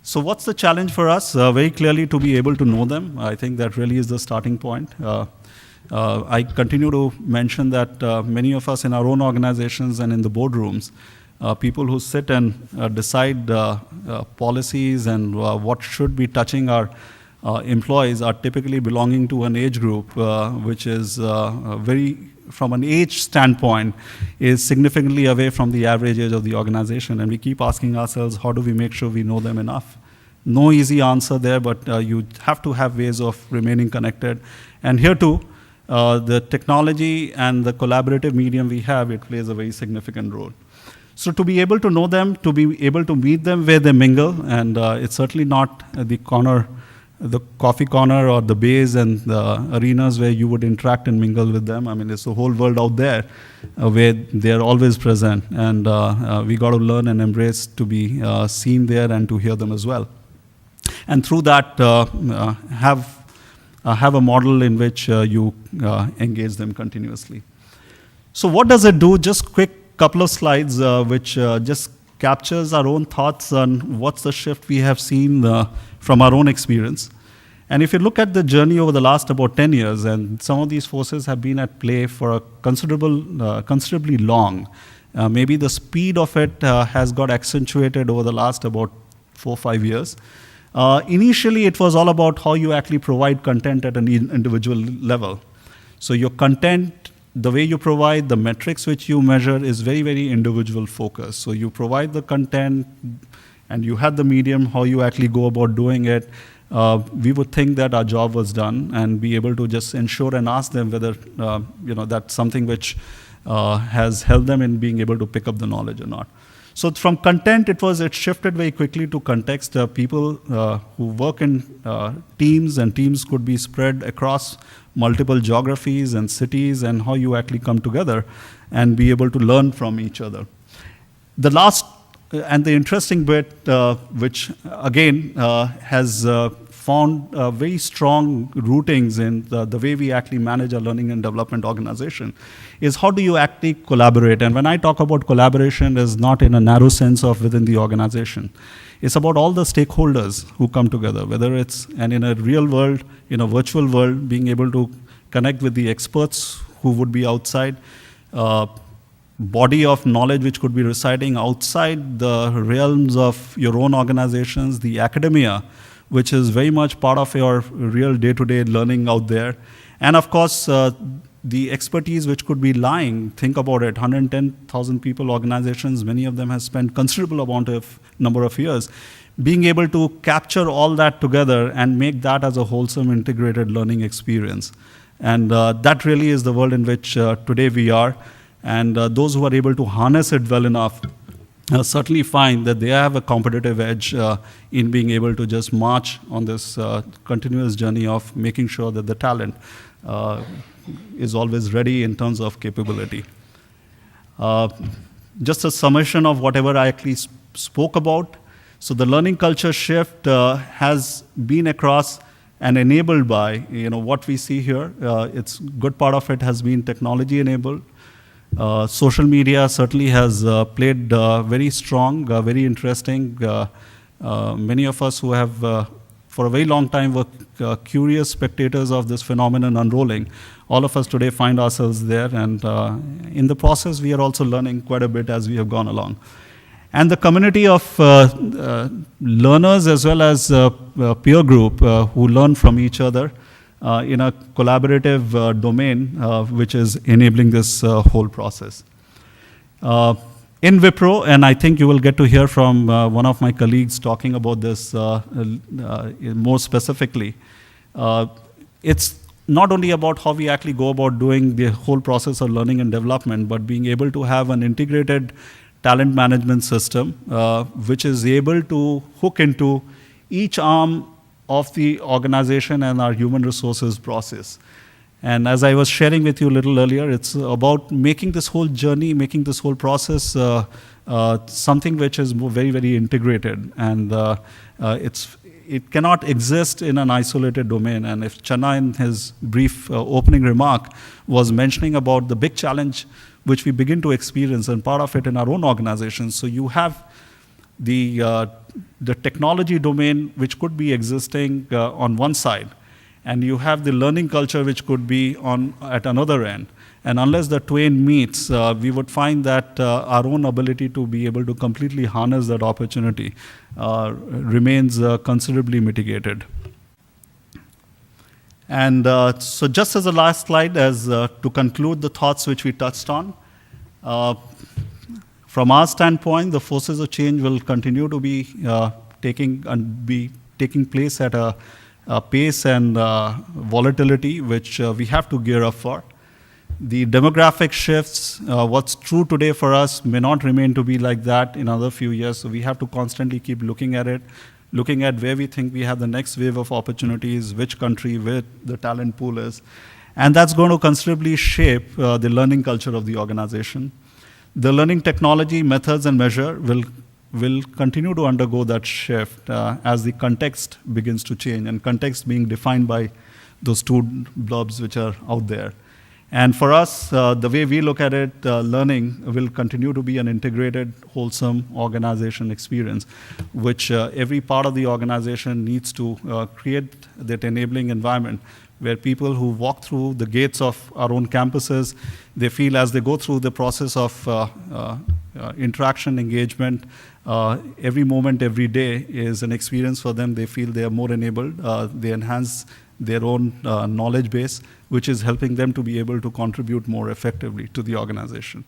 So what's the challenge for us? Very clearly to be able to know them. I think that really is the starting point. I continue to mention that many of us in our own organizations and in the boardrooms, people who sit and decide policies and what should be touching our employees are typically belonging to an age group which is from an age standpoint, is significantly away from the average age of the organization. And we keep asking ourselves, how do we make sure we know them enough? No easy answer there, but you have to have ways of remaining connected. And here too, the technology and the collaborative medium we have, it plays a very significant role. So to be able to know them, to be able to meet them where they mingle, and it's certainly not the coffee corner or the bays and the arenas where you would interact and mingle with them. I mean, it's a whole world out there where they're always present, and we got to learn and embrace to be seen there and to hear them as well. And through that, have a model in which you engage them continuously. So what does it do? Just quick couple of slides which just captures our own thoughts on what's the shift we have seen from our own experience. And if you look at the journey over the last about 10 years, and some of these forces have been at play for a considerably long, maybe the speed of it has got accentuated over the last about 4 or 5 years. Initially, it was all about how you actually provide content at an individual level. So your content, the way you provide, the metrics which you measure is very, very individual focused. So you provide the content and you had the medium, how you actually go about doing it. We would think that our job was done and be able to just ensure and ask them whether that's something which has helped them in being able to pick up the knowledge or not. So from content, it shifted very quickly to context. People who work in teams, and teams could be spread across multiple geographies and cities, and how you actually come together and be able to learn from each other. The last and the interesting bit, which again has found very strong rootings in the way we actually manage our learning and development organization, is how do you actually collaborate? And when I talk about collaboration, is not in a narrow sense of within the organization. It's about all the stakeholders who come together, whether it's, and in a real world, in a virtual world, being able to connect with the experts who would be outside, body of knowledge which could be residing outside the realms of your own organizations, the academia, which is very much part of your real day-to-day learning out there. And of course, the expertise which could be lying, think about it, 110,000 people organizations, many of them have spent considerable number of years, being able to capture all that together and make that as a wholesome integrated learning experience. And that really is the world in which today we are. And those who are able to harness it well enough certainly find that they have a competitive edge in being able to just march on this continuous journey of making sure that the talent is always ready in terms of capability. Just a summation of whatever I actually spoke about. So the learning culture shift has been across and enabled by what we see here. It's good part of it has been technology enabled. Social media certainly has played very strong, very interesting. Many of us who have for a very long time were curious spectators of this phenomenon unrolling. All of us today find ourselves there, and in the process we are also learning quite a bit as we have gone along. And the community of learners as well as peer group who learn from each other in a collaborative domain, which is enabling this whole process. In Wipro, and I think you will get to hear from one of my colleagues talking about this more specifically, it's not only about how we actually go about doing the whole process of learning and development, but being able to have an integrated talent management system, which is able to hook into each arm of the organization and our human resources process. And as I was sharing with you a little earlier, it's about making this whole journey, making this whole process something which is very, very integrated. And it cannot exist in an isolated domain. And if Channa in his brief opening remark was mentioning about the big challenge which we begin to experience, and part of it in our own organizations. So you have the, uh, the technology domain which could be existing on one side, and you have the learning culture which could be on at another end. And unless the twain meets, we would find that our own ability to be able to completely harness that opportunity remains considerably mitigated. And so just as a last slide, as to conclude the thoughts which we touched on, from our standpoint, the forces of change will continue to be taking place at a pace and volatility which we have to gear up for. The demographic shifts, what's true today for us may not remain to be like that in another few years, so we have to constantly keep looking at it, looking at where we think we have the next wave of opportunities, which country, where the talent pool is. And that's going to considerably shape the learning culture of the organization. The learning technology, methods, and measure will continue to undergo that shift as the context begins to change, and context being defined by those two blurbs which are out there. And for us, the way we look at it, learning will continue to be an integrated, wholesome organization experience, which every part of the organization needs to create that enabling environment where people who walk through the gates of our own campuses, they feel as they go through the process of interaction, engagement, every moment, every day is an experience for them. They feel they are more enabled. They enhance their own knowledge base, which is helping them to be able to contribute more effectively to the organization.